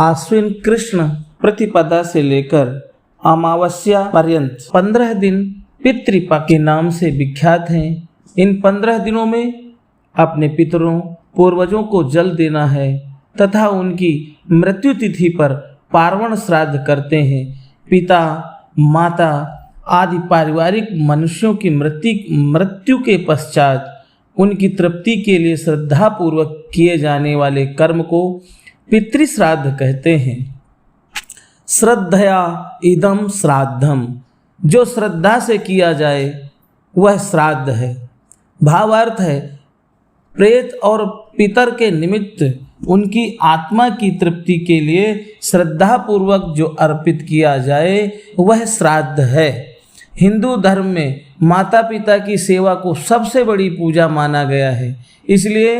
आश्विन कृष्ण प्रतिपदा से लेकर अमावस्या पर्यंत 15 दिन पितृपक्ष के नाम से विख्यात हैं। इन 15 दिनों में अपने पितरों पूर्वजों को जल देना है तथा उनकी मृत्यु तिथि पर पार्वण श्राद्ध करते हैं। पिता माता आदि पारिवारिक मनुष्यों की मृत्यु के पश्चात उनकी तृप्ति के लिए श्रद्धापूर्वक किए जाने वाले कर्म को पितृश्राद्ध कहते हैं। श्रद्धया इदम श्राद्धम, जो श्रद्धा से किया जाए वह श्राद्ध है। भावार्थ है, प्रेत और पितर के निमित्त उनकी आत्मा की तृप्ति के लिए श्रद्धापूर्वक जो अर्पित किया जाए वह श्राद्ध है। हिंदू धर्म में माता पिता की सेवा को सबसे बड़ी पूजा माना गया है। इसलिए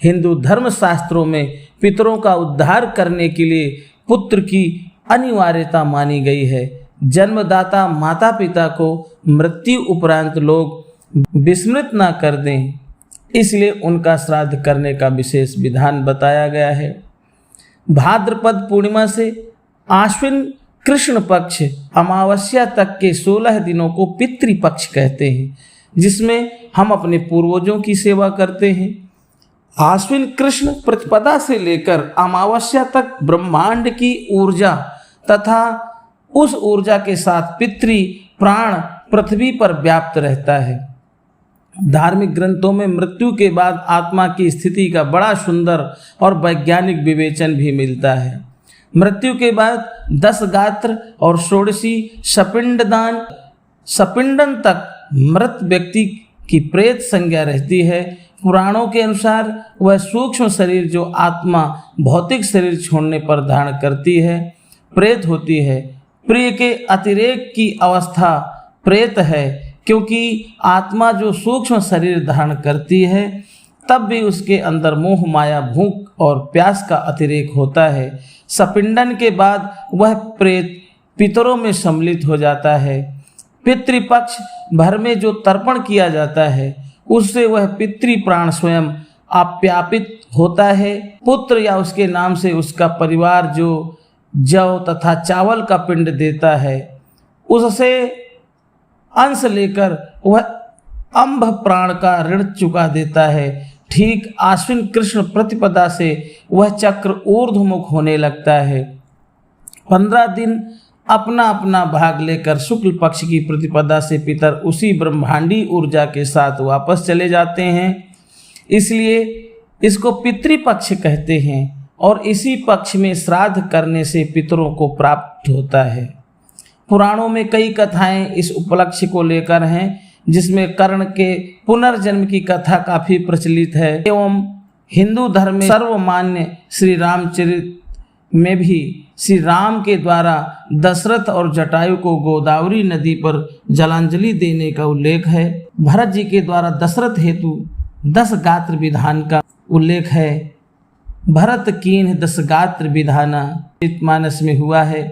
हिंदू धर्म शास्त्रों में पितरों का उद्धार करने के लिए पुत्र की अनिवार्यता मानी गई है। जन्मदाता माता पिता को मृत्यु उपरांत लोग विस्मृत न कर दें, इसलिए उनका श्राद्ध करने का विशेष विधान बताया गया है। भाद्रपद पूर्णिमा से आश्विन कृष्ण पक्ष अमावस्या तक के 16 दिनों को पितृपक्ष कहते हैं, जिसमें हम अपने पूर्वजों की सेवा करते हैं। आश्विन कृष्ण प्रतिपदा से लेकर अमावस्या तक ब्रह्मांड की ऊर्जा तथा उस ऊर्जा के साथ पितृ प्राण पृथ्वी पर व्याप्त रहता है। धार्मिक ग्रंथों में मृत्यु के बाद आत्मा की स्थिति का बड़ा सुंदर और वैज्ञानिक विवेचन भी मिलता है। मृत्यु के बाद 10 गात्र और षोडशी सपिंडन तक मृत व्यक्ति की प्रेत संज्ञा रहती है। पुराणों के अनुसार वह सूक्ष्म शरीर जो आत्मा भौतिक शरीर छोड़ने पर धारण करती है प्रेत होती है। प्रिय के अतिरेक की अवस्था प्रेत है, क्योंकि आत्मा जो सूक्ष्म शरीर धारण करती है तब भी उसके अंदर मोह माया भूख और प्यास का अतिरेक होता है। सपिंडन के बाद वह प्रेत पितरों में सम्मिलित हो जाता है। पितृपक्ष भर में जो तर्पण किया जाता है उससे वह पितृ प्राण स्वयं आप्यापित होता है। पुत्र या उसके नाम से उसका परिवार जो जौ तथा चावल का पिंड देता है उससे अंश लेकर वह अंभ प्राण का ऋण चुका देता है। ठीक आश्विन कृष्ण प्रतिपदा से वह चक्र ऊर्ध्वमुख होने लगता है। 15 दिन अपना अपना भाग लेकर शुक्ल पक्ष की प्रतिपदा से पितर उसी ब्रह्मांडी ऊर्जा के साथ वापस चले जाते हैं। इसलिए इसको पितृपक्ष कहते हैं और इसी पक्ष में श्राद्ध करने से पितरों को प्राप्त होता है। पुराणों में कई कथाएं इस उपलक्ष्य को लेकर हैं, जिसमें कर्ण के पुनर्जन्म की कथा काफी प्रचलित है एवं हिंदू धर्म में सर्वमान्य श्री रामचरित में भी श्री राम के द्वारा दशरथ और जटायु को गोदावरी नदी पर जलांजलि देने का उल्लेख है। भरत जी के द्वारा दशरथ हेतु 10 गात्र विधान का उल्लेख है। भरत कीन्ह 10 गात्र विधाना मानस में हुआ है।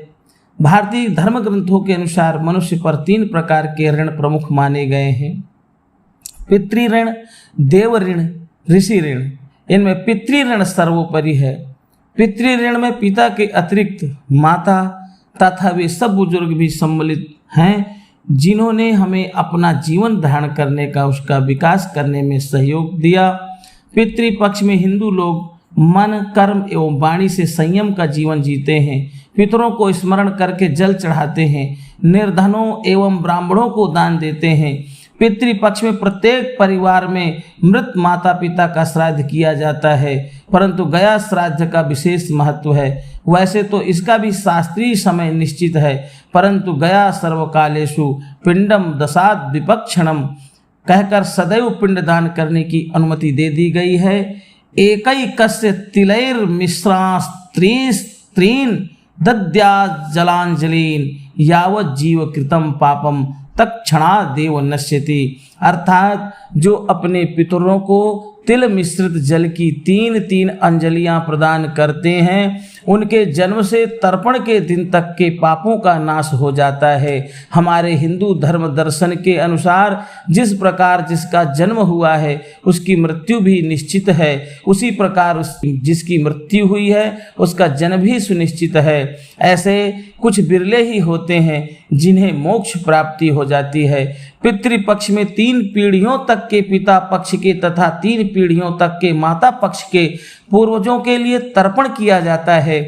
भारतीय धर्म ग्रंथों के अनुसार मनुष्य पर 3 प्रकार के ऋण प्रमुख माने गए हैं। पितृ ऋण, देव ऋण, ऋषि ऋण। इनमें पितृ ऋण सर्वोपरि है। पितृ ऋण में पिता के अतिरिक्त माता तथा वे सब बुजुर्ग भी सम्मिलित हैं, जिन्होंने हमें अपना जीवन धारण करने का उसका विकास करने में सहयोग दिया। पितृपक्ष में हिंदू लोग मन कर्म एवं वाणी से संयम का जीवन जीते हैं। पितरों को स्मरण करके जल चढ़ाते हैं, निर्धनों एवं ब्राह्मणों को दान देते हैं। पितृपक्ष में प्रत्येक परिवार में मृत माता पिता का श्राद्ध किया जाता है, परंतु गया श्राद्ध का विशेष महत्व है। वैसे तो इसका भी शास्त्रीय समय निश्चित है, परंतु गया सर्वकालेषु पिंडम दशाद विपक्षणम कहकर सदैव पिंडदान करने की अनुमति दे दी गई है। एकैकस्य तिलैर मिश्रास्त्रीन दद्या जलांजलिन यावत जीव कृतम पापम तत्क्षणा देव नश्यति। अर्थात जो अपने पितरों को तिल मिश्रित जल की 3-3 अंजलियां प्रदान करते हैं उनके जन्म से तर्पण के दिन तक के पापों का नाश हो जाता है। हमारे हिंदू धर्म दर्शन के अनुसार जिस प्रकार जिसका जन्म हुआ है उसकी मृत्यु भी निश्चित है, उसी प्रकार जिसकी मृत्यु हुई है उसका जन्म भी सुनिश्चित है। ऐसे कुछ बिरले ही होते हैं जिन्हें मोक्ष प्राप्ति हो जाती है। पितृपक्ष में 3 पीढ़ियों तक के पिता पक्ष के तथा 3 पीढ़ियों तक के माता पक्ष के पूर्वजों के लिए तर्पण किया जाता है।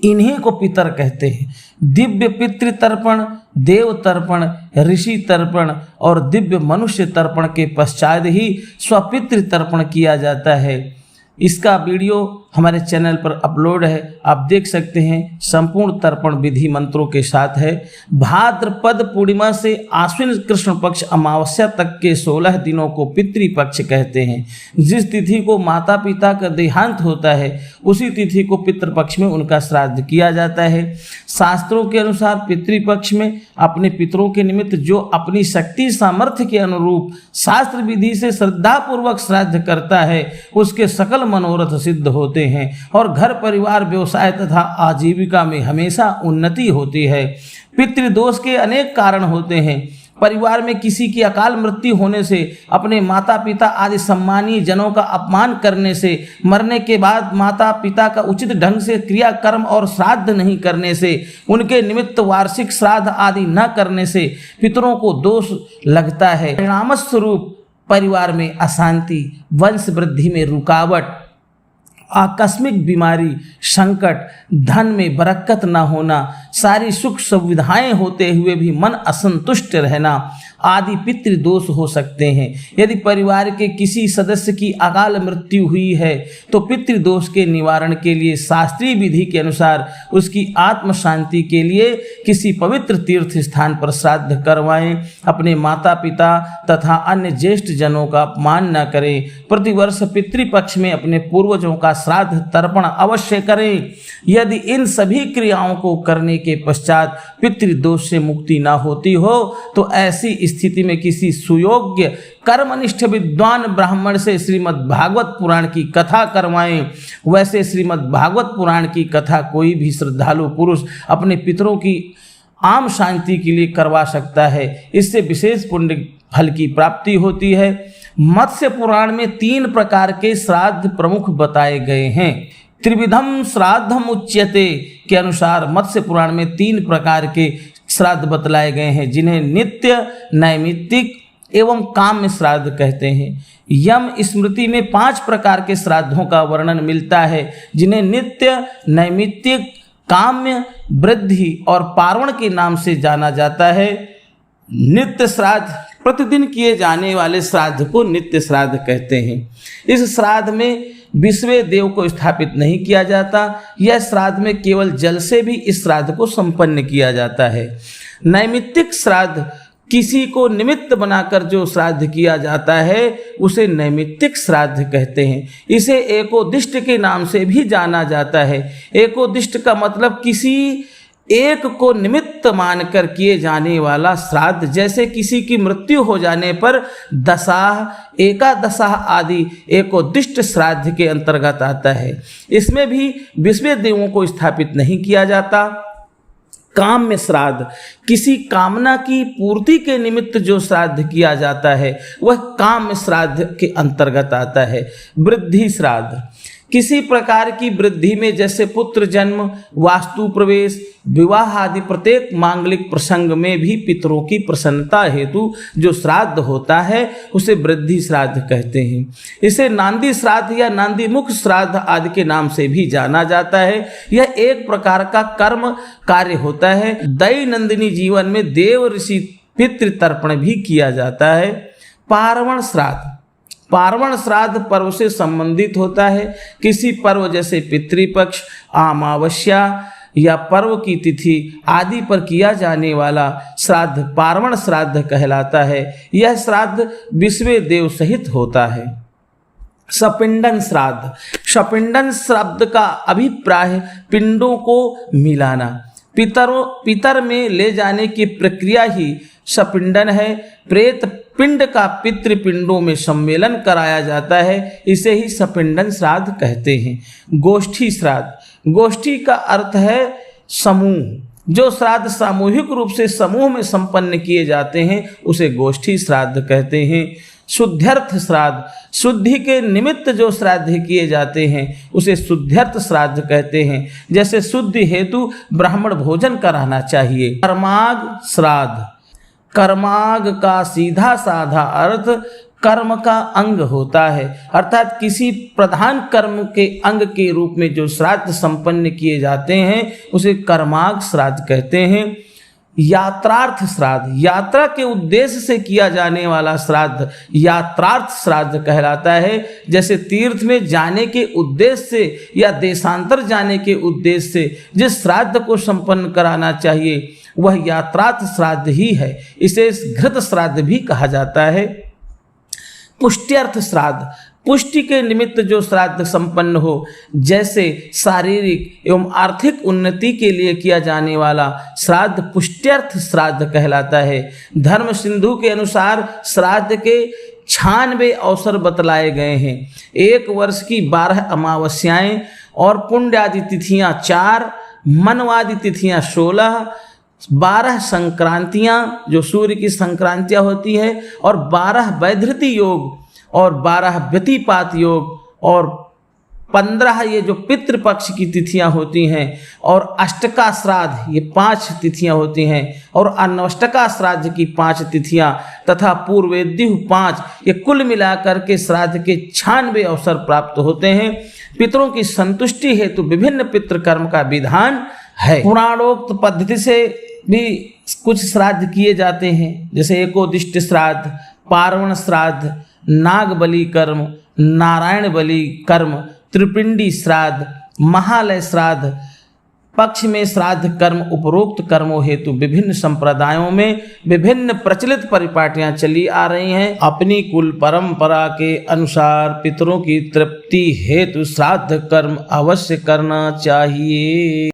इन्हीं को पितर कहते हैं। दिव्य पितृ तर्पण, देव तर्पण, ऋषि तर्पण और दिव्य मनुष्य तर्पण के पश्चात ही स्वपितृ तर्पण किया जाता है। इसका वीडियो हमारे चैनल पर अपलोड है, आप देख सकते हैं। संपूर्ण तर्पण विधि मंत्रों के साथ है। भाद्रपद पूर्णिमा से आश्विन कृष्ण पक्ष अमावस्या तक के 16 दिनों को पितृपक्ष कहते हैं। जिस तिथि को माता पिता का देहांत होता है उसी तिथि को पितृपक्ष में उनका श्राद्ध किया जाता है। शास्त्रों के अनुसार पितृपक्ष में अपने पितरों के निमित्त जो अपनी शक्ति सामर्थ्य के अनुरूप शास्त्र विधि से श्रद्धापूर्वक श्राद्ध करता है उसके सकल मनोरथ सिद्ध होते हैं और घर परिवार व्यवसाय तथा आजीविका में हमेशा उन्नति होती है। पितृदोष के अनेक कारण होते हैं। परिवार में किसी की अकाल मृत्यु होने से, अपने माता पिता आदि सम्मानीय जनों का अपमान करने से, मरने के बाद माता पिता का उचित ढंग से क्रियाकर्म और श्राद्ध नहीं करने से, उनके निमित्त वार्षिक श्राद्ध आदि न करने से पितरों को दोष लगता है। परिणाम स्वरूप परिवार में अशांति, वंश वृद्धि में रुकावट, आकस्मिक बीमारी, संकट, धन में बरकत न होना, सारी सुख सुविधाएं होते हुए भी मन असंतुष्ट रहना आदि पितृदोष हो सकते हैं। यदि परिवार के किसी सदस्य की अकाल मृत्यु हुई है तो पितृदोष के निवारण के लिए शास्त्रीय विधि के अनुसार उसकी आत्म शांति के लिए किसी पवित्र तीर्थ स्थान पर श्राद्ध करवाएं। अपने माता पिता तथा अन्य ज्येष्ठ जनों का अपमान न करें। प्रतिवर्ष पितृपक्ष में अपने पूर्वजों का श्राद्ध तर्पण अवश्य करें। यदि इन सभी क्रियाओं को करने के पश्चात पितृदोष से मुक्ति न होती हो तो ऐसी स्थिति में किसी सुयोग्य कर्मनिष्ठ विद्वान ब्राह्मण से श्रीमद् भागवत पुराण की कथा करवाएं। वैसे श्रीमद् भागवत पुराण की कथा कोई भी श्रद्धालु पुरुष अपने पितरों की आम शांति के लिए करवा सकता है। इससे विशेष पुण्य फल की प्राप्ति होती है। मत्स्य पुराण में 3 प्रकार के श्राद्ध प्रमुख बताए गए हैं। त्रिविधम श्राद्धम उच्यते के अनुसार मत्स्य पुराण में 3 प्रकार के श्राद्ध बतलाए गए हैं जिन्हें नित्य, नैमित्तिक एवं काम्य श्राद्ध कहते हैं। यम स्मृति में 5 प्रकार के श्राद्धों का वर्णन मिलता है जिन्हें नित्य, नैमित्तिक, काम्य, वृद्धि और पार्वण के नाम से जाना जाता है। नित्य श्राद्ध, प्रतिदिन किए जाने वाले श्राद्ध को नित्य श्राद्ध कहते हैं। इस श्राद्ध में विश्वे देव को स्थापित नहीं किया जाता। यह श्राद्ध में केवल जल से भी इस श्राद्ध को संपन्न किया जाता है। नैमित्तिक श्राद्ध, किसी को निमित्त बनाकर जो श्राद्ध किया जाता है उसे नैमित्तिक श्राद्ध कहते हैं। इसे एकोदिष्ट के नाम से भी जाना जाता है। एकोदिष्ट का मतलब किसी एक को निमित्त मानकर किए जाने वाला श्राद्ध। जैसे किसी की मृत्यु हो जाने पर दशाह, एकादशाह आदि एकोदिष्ट श्राद्ध के अंतर्गत आता है। इसमें भी विश्व देवों को स्थापित नहीं किया जाता। काम्य श्राद्ध, किसी कामना की पूर्ति के निमित्त जो श्राद्ध किया जाता है वह काम्य श्राद्ध के अंतर्गत आता है। वृद्धि श्राद्ध, किसी प्रकार की वृद्धि में जैसे पुत्र जन्म, वास्तु प्रवेश, विवाह आदि प्रत्येक मांगलिक प्रसंग में भी पितरों की प्रसन्नता हेतु जो श्राद्ध होता है उसे वृद्धि श्राद्ध कहते हैं। इसे नांदी श्राद्ध या नांदी मुख श्राद्ध आदि के नाम से भी जाना जाता है। यह एक प्रकार का कर्म कार्य होता है। दैनंदिनी जीवन में देव ऋषि पितृ तर्पण भी किया जाता है। पार्वण श्राद्ध, पार्वण श्राद्ध पर्व से संबंधित होता है। किसी पर्व जैसे पितृपक्ष, अमावस्या या पर्व की तिथि आदि पर किया जाने वाला श्राद्ध पार्वण श्राद्ध कहलाता है। यह श्राद्ध विश्व देव सहित होता है। सपिंडन श्राद्ध, सपिंडन शब्द का अभिप्राय पिंडों को मिलाना। पितर में ले जाने की प्रक्रिया ही सपिंडन है। प्रेत पिंड का पितृपिंडों में सम्मेलन कराया जाता है, इसे ही सपिंडन श्राद्ध कहते हैं। गोष्ठी श्राद्ध, गोष्ठी का अर्थ है समूह। जो श्राद्ध सामूहिक रूप से समूह में संपन्न किए जाते हैं उसे गोष्ठी श्राद्ध कहते हैं। शुद्ध्यर्थ श्राद्ध, शुद्धि के निमित्त जो श्राद्ध किए जाते हैं उसे शुद्ध्यर्थ श्राद्ध कहते हैं। जैसे शुद्धि हेतु ब्राह्मण भोजन कराना चाहिए। कर्माग श्राद्ध, कर्माग का सीधा साधा अर्थ कर्म का अंग होता है, अर्थात किसी प्रधान कर्म के अंग के रूप में जो श्राद्ध संपन्न किए जाते हैं उसे कर्माग श्राद्ध कहते हैं। यात्रार्थ श्राद्ध, यात्रा के उद्देश्य से किया जाने वाला श्राद्ध यात्रार्थ श्राद्ध कहलाता है। जैसे तीर्थ में जाने के उद्देश्य से या देशांतर जाने के उद्देश्य से जिस श्राद्ध को संपन्न कराना चाहिए वह यात्रार्थ श्राद्ध ही है। इसे घृत श्राद्ध भी कहा जाता है। पुष्ट्यर्थ श्राद्ध, पुष्टि के निमित्त जो श्राद्ध संपन्न हो, जैसे शारीरिक एवं आर्थिक उन्नति के लिए किया जाने वाला श्राद्ध पुष्ट्यर्थ श्राद्ध कहलाता है। धर्म सिंधु के अनुसार श्राद्ध के 96 अवसर बतलाए गए हैं। एक वर्ष की 12 अमावस्याएं और पुण्यादि तिथियां 4, मनवादि तिथियां 16, 12 संक्रांतियां जो सूर्य की संक्रांतियां होती है और 12 वैधृति योग और 12 व्यतिपात योग और 15 ये जो पितृपक्ष की तिथियां होती हैं और अष्टका श्राद्ध ये 5 तिथियां होती हैं और अनष्टका श्राद्ध की 5 तिथियां तथा पूर्वेद्यु 5, ये कुल मिलाकर के श्राद्ध के 96 अवसर प्राप्त होते हैं। पितरों की संतुष्टि हेतु विभिन्न पितृकर्म का विधान है। पुराणोक्त पद्धति से भी कुछ श्राद्ध किए जाते हैं, जैसे एकोदिष्ट श्राद्ध, पार्वण श्राद्ध, नाग बलि कर्म, नारायण बलि कर्म, त्रिपिंडी श्राद्ध, महालय श्राद्ध। पक्ष में श्राद्ध कर्म उपरोक्त कर्मों हेतु विभिन्न संप्रदायों में विभिन्न प्रचलित परिपाटियां चली आ रही हैं। अपनी कुल परंपरा के अनुसार पितरों की तृप्ति हेतु श्राद्ध कर्म अवश्य करना चाहिए।